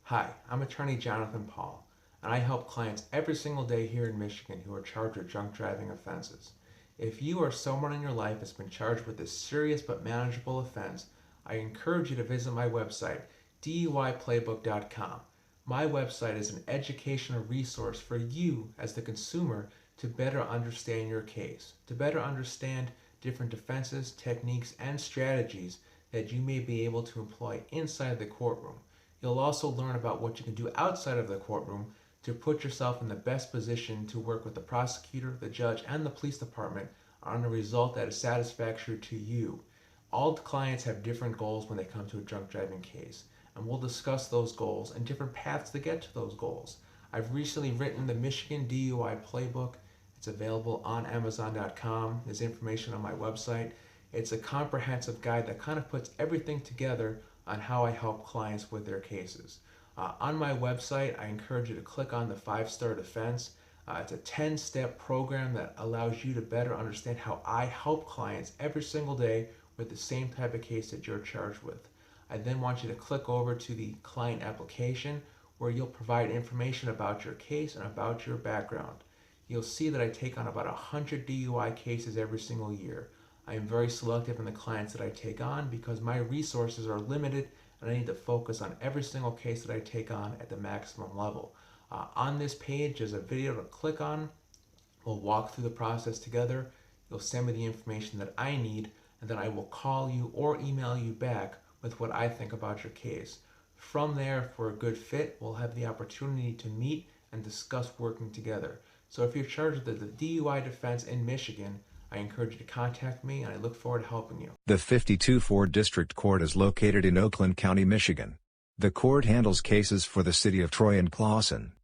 Hi, I'm attorney Jonathan Paul, and I help clients every single day here in Michigan who are charged with drunk driving offenses. If you or someone in your life has been charged with a serious but manageable offense, I encourage you to visit my website, DUIPlaybook.com. My website is an educational resource for you as the consumer to better understand your case, to better understand different defenses, techniques, and strategies that you may be able to employ inside the courtroom. You'll also learn about what you can do outside of the courtroom to put yourself in the best position to work with the prosecutor, the judge, and the police department on a result that is satisfactory to you. All clients have different goals when they come to a drunk driving case, and we'll discuss those goals and different paths to get to those goals. I've recently written the Michigan DUI Playbook. It's available on Amazon.com. There's information on my website. It's a comprehensive guide that kind of puts everything together on how I help clients with their cases. On my website, I encourage you to click on the 5-star defense. It's a 10-step program that allows you to better understand how I help clients every single day with the same type of case that you're charged with. I then want you to click over to the client application where you'll provide information about your case and about your background. You'll see that I take on about 100 DUI cases every single year. I am very selective in the clients that I take on because my resources are limited and I need to focus on every single case that I take on at the maximum level. On this page, there's a video to click on. We'll walk through the process together. You'll send me the information that I need, and then I will call you or email you back with what I think about your case. From there, if we're a good fit, we'll have the opportunity to meet and discuss working together. So if you're charged with the DUI defense in Michigan, I encourage you to contact me, and I look forward to helping you. The 52-4 District Court is located in Oakland County, Michigan. The court handles cases for the City of Troy and Clawson.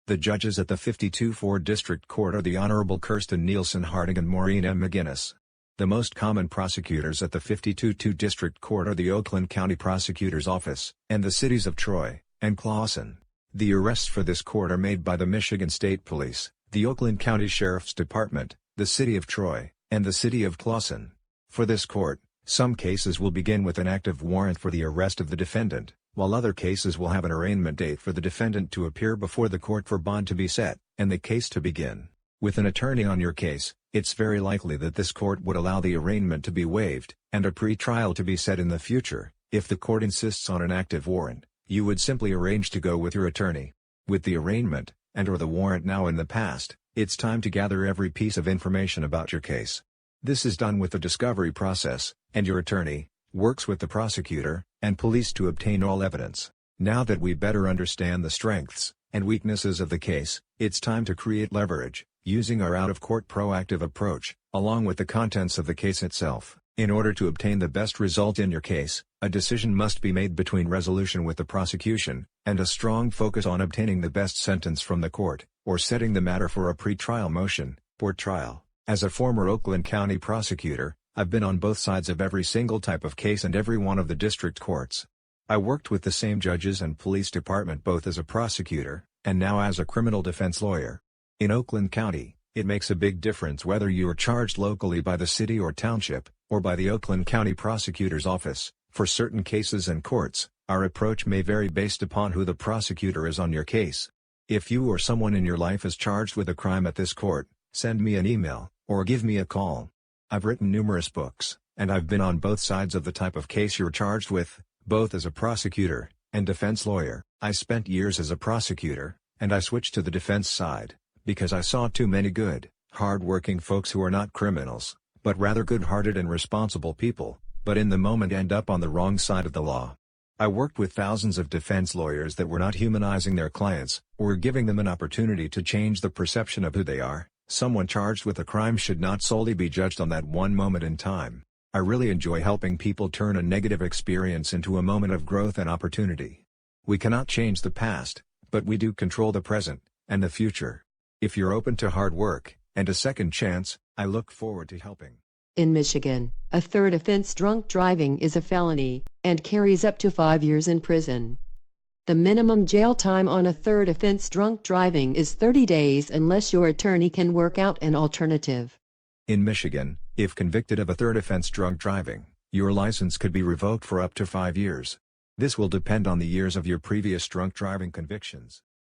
The judges at the 52-4 District Court are the Honorable Kirsten Hartig and Maureen McGinnis. The most common prosecutors at the 52-2 District Court are the Oakland County Prosecutor's Office and the cities of Troy and Clawson. The arrests for this court are made by the Michigan State Police, the Oakland County Sheriff's Department, the City of Troy, and the City of Clawson. For this court, some cases will begin with an active warrant for the arrest of the defendant, while other cases will have an arraignment date for the defendant to appear before the court for bond to be set, and the case to begin. With an attorney on your case, it's very likely that this court would allow the arraignment to be waived, and a pre-trial to be set in the future. If the court insists on an active warrant, you would simply arrange to go with your attorney. With the arraignment, and/or the warrant now in the past, it's time to gather every piece of information about your case. This is done with the discovery process, and your attorney works with the prosecutor and police to obtain all evidence. Now that we better understand the strengths and weaknesses of the case, it's time to create leverage, using our out-of-court proactive approach, along with the contents of the case itself. In order to obtain the best result in your case, a decision must be made between resolution with the prosecution, and a strong focus on obtaining the best sentence from the court, or setting the matter for a pre-trial motion, or trial. As a former Oakland County prosecutor, I've been on both sides of every single type of case and every one of the district courts. I worked with the same judges and police department both as a prosecutor, and now as a criminal defense lawyer. In Oakland County, it makes a big difference whether you are charged locally by the city or township, or by the Oakland County Prosecutor's Office. For certain cases and courts, our approach may vary based upon who the prosecutor is on your case. If you or someone in your life is charged with a crime at this court, send me an email, or give me a call. I've written numerous books, and I've been on both sides of the type of case you're charged with, both as a prosecutor and defense lawyer. I spent years as a prosecutor, and I switched to the defense side, because I saw too many good, hard-working folks who are not criminals, but rather good-hearted and responsible people, but in the moment end up on the wrong side of the law. I worked with thousands of defense lawyers that were not humanizing their clients, or giving them an opportunity to change the perception of who they are. Someone charged with a crime should not solely be judged on that one moment in time. I really enjoy helping people turn a negative experience into a moment of growth and opportunity. We cannot change the past, but we do control the present and the future. If you're open to hard work and a second chance, I look forward to helping. In Michigan, a third offense drunk driving is a felony and carries up to 5 years in prison. The minimum jail time on a third offense drunk driving is 30 days unless your attorney can work out an alternative. In Michigan, if convicted of a third offense drunk driving, your license could be revoked for up to 5 years. This will depend on the years of your previous drunk driving convictions.